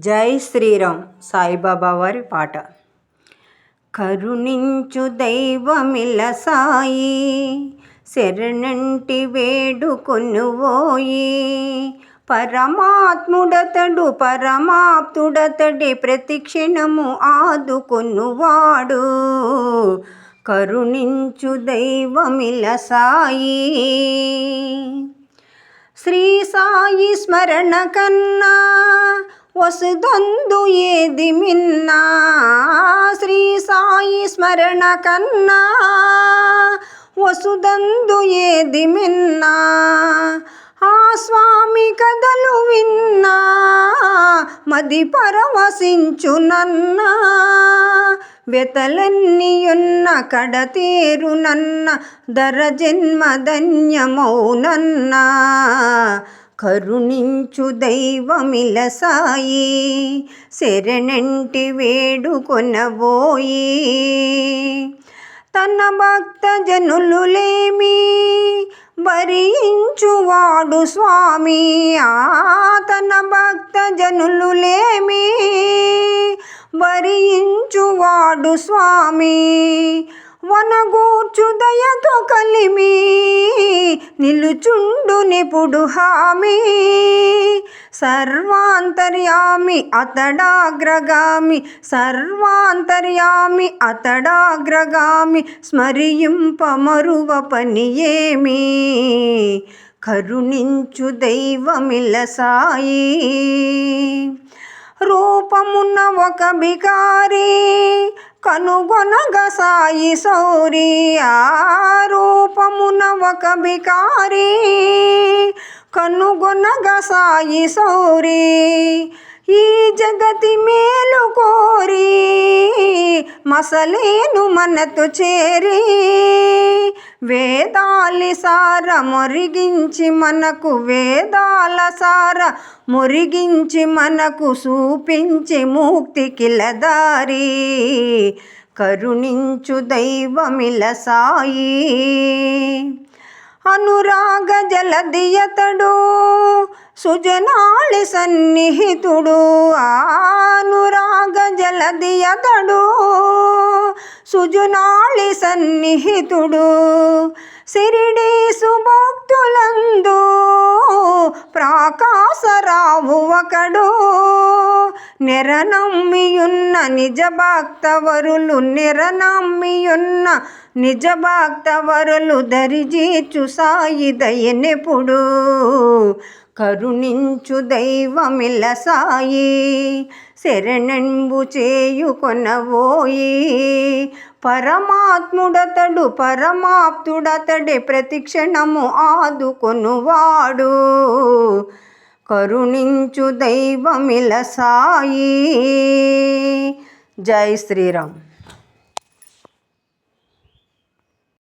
జై శ్రీరామ్. సాయిబాబా వారి పాట. కరుణించు దైవమిల సాయి, శరణంటి వేడుకొనువోయి. పరమాత్ముడతడు పరమాప్తుడతడే, ప్రతిక్షణము ఆదుకొనువాడు. కరుణించు దైవమిల సాయి. శ్రీ సాయి స్మరణ కన్నా వసుదందు ఏది మిన్నా, శ్రీ సాయి స్మరణ కన్నా వసుదందు ఏది మిన్నా. ఆ స్వామి కథలు విన్నా మది పరవశించునన్నా, వెతలన్నీయున్న కడతేరునన్న, దర జన్మ ధన్యమౌనన్నా. కరుణించు దైవమిల సాయి, శరణంటి వేడుకొనబోయి. తన భక్త జనులులేమి భరించువాడు స్వామి, తన భక్త జనులులేమి భరించువాడు స్వామి. వనగూర్చు దయతో కలిమి నిలుచుండు నిపుడు హామీ. సర్వాంతర్యామి అతడాగ్రగామి, సర్వాంతర్యామి అతడాగ్రగామి. స్మరింప మరువ పని ఏమి. కరుణించు దైవమిల సాయి. రూపమున్న ఒక బికారి కనుగొనగ సాయి సౌరి, రూపమున ఒక బికారి కనుగొనగ సాయి సౌరి. ఈ జగతి మేలు కోరి మసలేను మనతో చేరి, వేదాలి సార మొరిగించి మనకు, వేదాల సార మొరిగించి మనకు చూపించి ముక్తికిలదారి. కరుణించు దైవమిల సాయి. అనురాగ జలదియతడు సుజనాళి సన్నిహితుడు, అనురాగ జలదియతడు సుజనాళి సన్నిహితుడు. సిరిడి సుభక్తులందు ప్రాకాశరావు ఒకడు, నిరనమ్మియున్న నిజ భక్తవరులు, నిరనమ్మియున్న నిజ భక్తవరులు దరిజీచు సాయి దయనెప్పుడు. కరుణించు దైవమిల సాయి, శరణంబు చేయుకొనబోయి. పరమాత్ముడతడు పరమాప్తుడతడే, ప్రతిక్షణము ఆదుకొనువాడు. కరుణించు దైవమిల సాయి. జై శ్రీరామ్.